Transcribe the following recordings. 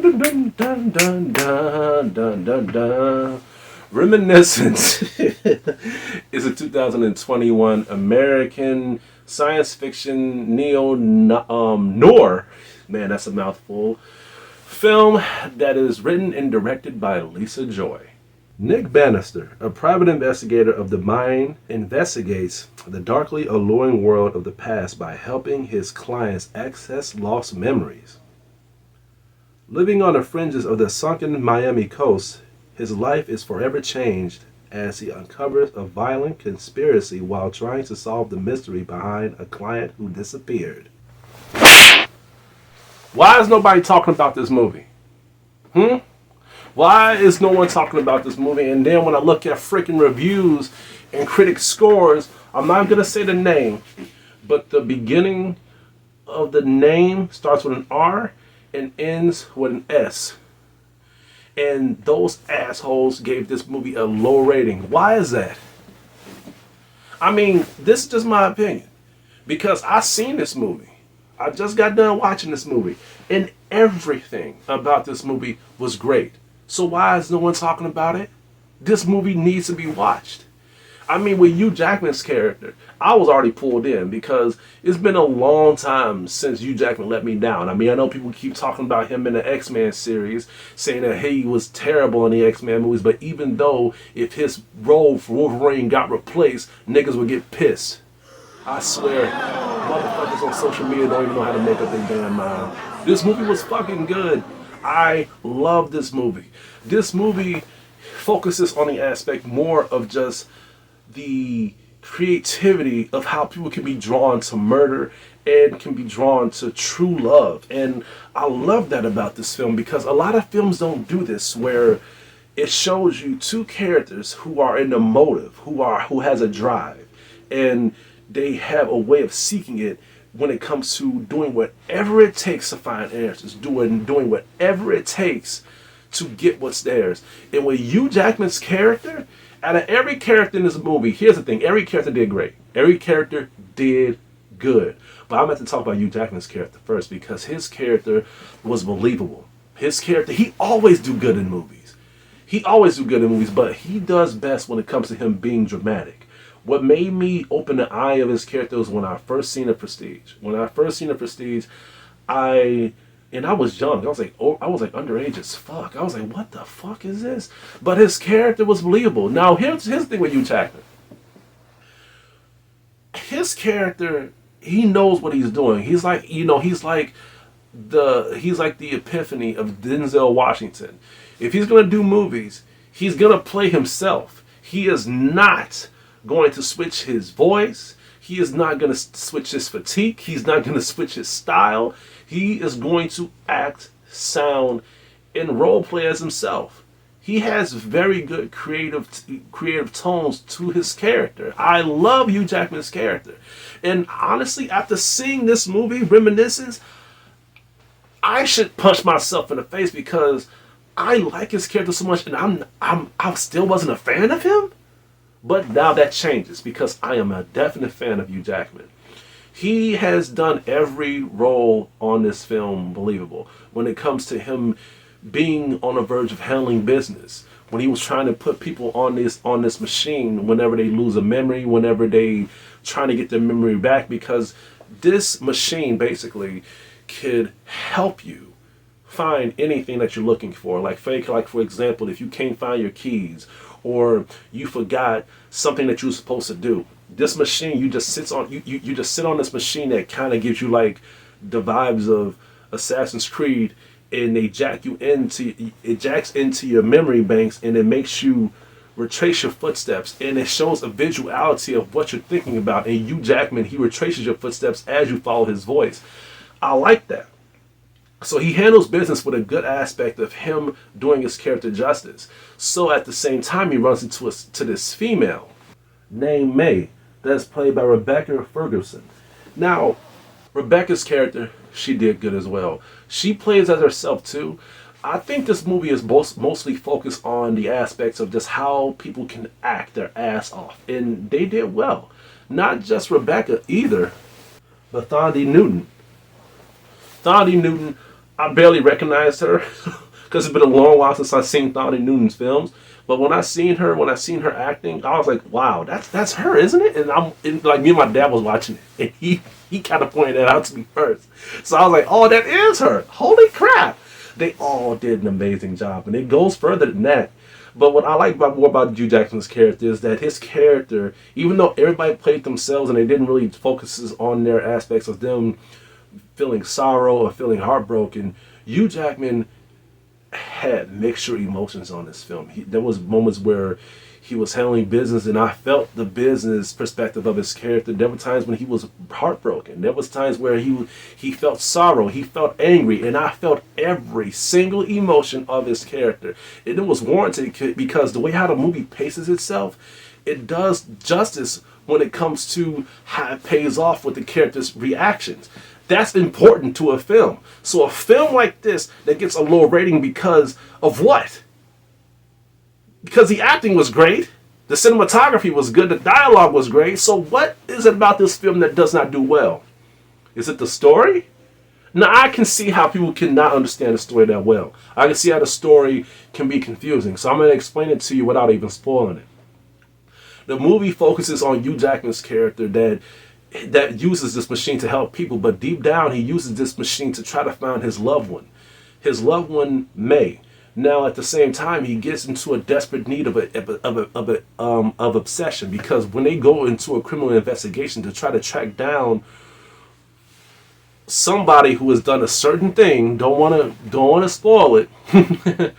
dun, dun, dun, dun, dun, dun, dun, dun. Reminiscence is a 2021 American science fiction neo-noir, man, that's a mouthful, film that is written and directed by Lisa Joy. Nick Bannister, a private investigator of the mind, investigates the darkly alluring world of the past by helping his clients access lost memories. Living on the fringes of the sunken Miami coast, his life is forever changed as he uncovers a violent conspiracy while trying to solve the mystery behind a client who disappeared. Why is nobody talking about this movie? Why is no one talking about this movie? And then when I look at freaking reviews and critic scores, I'm not going to say the name, but the beginning of the name starts with an R and ends with an S. And those assholes gave this movie a low rating. Why is that? I mean, this is just my opinion. Because I seen this movie. I just got done watching this movie. And everything about this movie was great. So why is no one talking about it? This movie needs to be watched. I mean, with Hugh Jackman's character, I was already pulled in because it's been a long time since Hugh Jackman let me down. I mean, I know people keep talking about him in the X-Men series, saying that he was terrible in the X-Men movies, but even though if his role for Wolverine got replaced, niggas would get pissed. I swear, motherfuckers on social media don't even know how to make up their damn mind. This movie was fucking good. I love this movie. This movie focuses on the aspect more of just the creativity of how people can be drawn to murder and can be drawn to true love. And I love that about this film because a lot of films don't do this, where it shows you two characters who are in the motive, who has a drive, and they have a way of seeking it when it comes to doing whatever it takes to find answers, doing whatever it takes to get what's theirs. And with Hugh Jackman's character, out of every character in this movie, here's the thing, every character did great. Every character did good. But I'm going to talk about Hugh Jackman's character first because his character was believable. His character, he always do good in movies. He always do good in movies, but he does best when it comes to him being dramatic. What made me open the eye of his character was when I first seen The Prestige. When I first seen The Prestige, I was young. I was like underage as fuck. I was like, what the fuck is this? But his character was believable. Now, here's the thing with Hugh Jackman. His character, he knows what he's doing. He's like, he's like the epiphany of Denzel Washington. If he's gonna do movies, he's gonna play himself. He is not going to switch his voice. He is not going to switch his fatigue. He's not going to switch his style. He is going to act, sound, and role play as himself. He has very good creative tones to his character. I love Hugh Jackman's character. And honestly, after seeing this movie, Reminiscence, I should punch myself in the face because I like his character so much, and I still wasn't a fan of him. But now that changes because I am a definite fan of Hugh Jackman. He has done every role on this film believable. When it comes to him being on the verge of handling business, when he was trying to put people on this machine whenever they lose a memory, whenever they trying to get their memory back, because this machine basically could help you find anything that you're looking for. Like for example, if you can't find your keys, or you forgot something that you were supposed to do, this machine, you just sit on this machine that kind of gives you like the vibes of Assassin's Creed, and it jacks into your memory banks, and it makes you retrace your footsteps, and it shows a visuality of what you're thinking about. And Hugh Jackman, he retraces your footsteps as you follow his voice. I like that. So he handles business with a good aspect of him doing his character justice. So at the same time, he runs into this female named May that's played by Rebecca Ferguson. Now, Rebecca's character, she did good as well. She plays as herself too. I think this movie is mostly focused on the aspects of just how people can act their ass off. And they did well. Not just Rebecca either, but Thandiwe Newton. I barely recognized her because it's been a long while since I've seen Thandiwe Newton's films. But when I seen her acting, I was like, wow, that's her, isn't it? And like me and my dad was watching it, and he kind of pointed that out to me first. So I was like, oh, that is her. Holy crap! They all did an amazing job, and it goes further than that. But what I like more about Hugh Jackman's character is that his character, even though everybody played themselves and they didn't really focus on their aspects of them feeling sorrow or feeling heartbroken, Hugh Jackman had mixture emotions on this film. There was moments where he was handling business, and I felt the business perspective of his character. There were times when he was heartbroken. There was times where he felt sorrow, he felt angry, and I felt every single emotion of his character. And it was warranted because the way how the movie paces itself, it does justice when it comes to how it pays off with the character's reactions. That's important to a film. So a film like this that gets a low rating because of what? Because the acting was great, the cinematography was good, the dialogue was great. So what is it about this film that does not do well? Is it the story? Now I can see how people cannot understand the story that well. I can see how the story can be confusing. So I'm going to explain it to you without even spoiling it. The movie focuses on Hugh Jackman's character that uses this machine to help people, but deep down he uses this machine to try to find his loved one, May. Now at the same time he gets into a desperate need of obsession, because when they go into a criminal investigation to try to track down somebody who has done a certain thing, don't want to spoil it,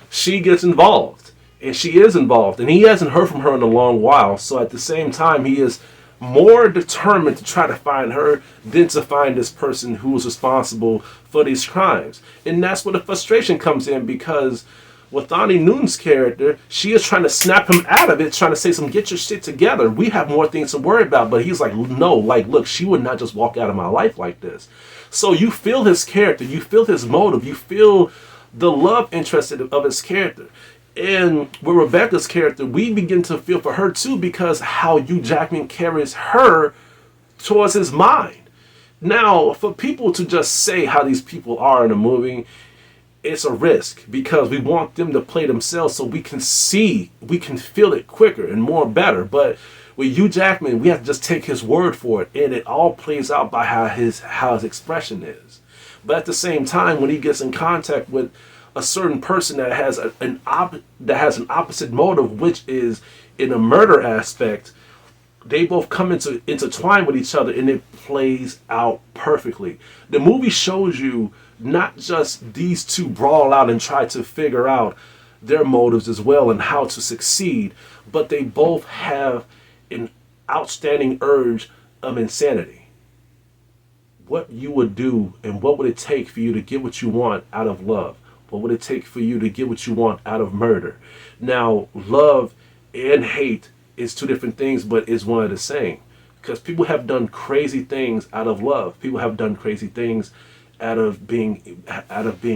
she gets involved, and she is involved, and he hasn't heard from her in a long while. So at the same time he is more determined to try to find her than to find this person who was responsible for these crimes. And that's where the frustration comes in, because with Thandiwe Newton's character, she is trying to snap him out of it, trying to say get your shit together. We have more things to worry about. But he's like, no, like, look, she would not just walk out of my life like this. So you feel his character, you feel his motive, you feel the love interest of his character. And with Rebecca's character, we begin to feel for her too, because how Hugh Jackman carries her towards his mind. Now, for people to just say how these people are in a movie, it's a risk, because we want them to play themselves so we can feel it quicker and more better. But with Hugh Jackman, we have to just take his word for it, and it all plays out by how his expression is. But at the same time, when he gets in contact with a certain person that has an opposite motive, which is in a murder aspect, they both come intertwine with each other, and it plays out perfectly. The movie shows you not just these two brawl out and try to figure out their motives as well and how to succeed, but they both have an outstanding urge of insanity. What you would do, and what would it take for you to get what you want out of love? What would it take for you to get what you want out of murder? Now, love and hate is two different things, but it's one of the same. Because people have done crazy things out of love. People have done crazy things out of being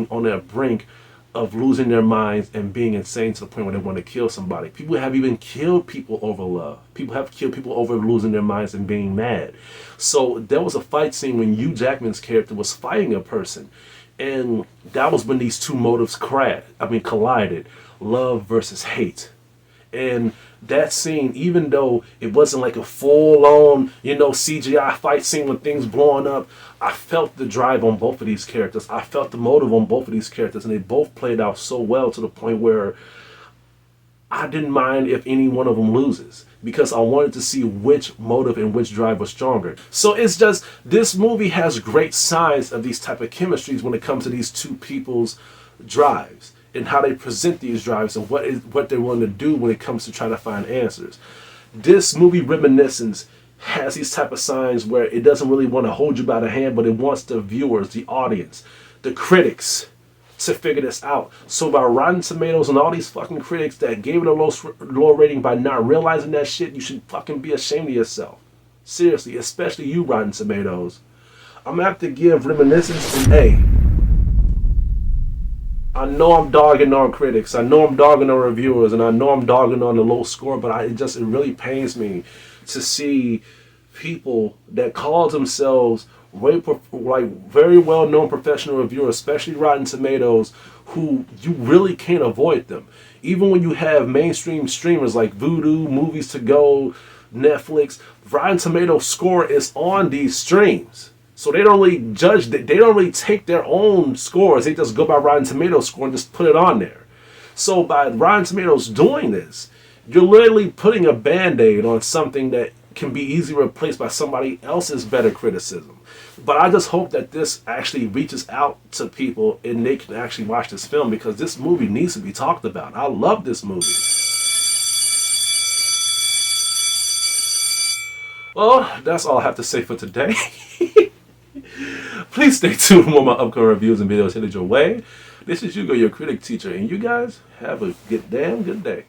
on their brink of losing their minds and being insane to the point where they want to kill somebody. People have even killed people over love. People have killed people over losing their minds and being mad. So there was a fight scene when Hugh Jackman's character was fighting a person. And that was when these two motives collided. Love versus hate. And that scene, even though it wasn't like a full-on, CGI fight scene with things blowing up, I felt the drive on both of these characters. I felt the motive on both of these characters, and they both played out so well to the point where I didn't mind if any one of them loses, because I wanted to see which motive and which drive was stronger. So it's just, this movie has great signs of these type of chemistries when it comes to these two people's drives and how they present these drives and what they're willing to do when it comes to trying to find answers. This movie, Reminiscence, has these type of signs where it doesn't really want to hold you by the hand, but it wants the viewers, the audience, the critics to figure this out. So by Rotten Tomatoes and all these fucking critics that gave it a low rating by not realizing that shit, you should fucking be ashamed of yourself. Seriously, especially you, Rotten Tomatoes. I'm gonna have to give Reminiscence an A. I know I'm dogging on critics, I know I'm dogging on reviewers, and I know I'm dogging on the low score, but it really pains me to see people that call themselves very well known professional reviewers, especially Rotten Tomatoes, who you really can't avoid them. Even when you have mainstream streamers like Vudu, Movies to Go, Netflix, Rotten Tomatoes score is on these streams. So they don't really judge, they don't really take their own scores. They just go by Rotten Tomatoes score and just put it on there. So by Rotten Tomatoes doing this, you're literally putting a Band-Aid on something that can be easily replaced by somebody else's better criticism. But I just hope that this actually reaches out to people and they can actually watch this film, because this movie needs to be talked about. I love this movie. Well, that's all I have to say for today. Please stay tuned for more of my upcoming reviews and videos headed your way. This is Hugo, your critic teacher, and you guys have a damn good day.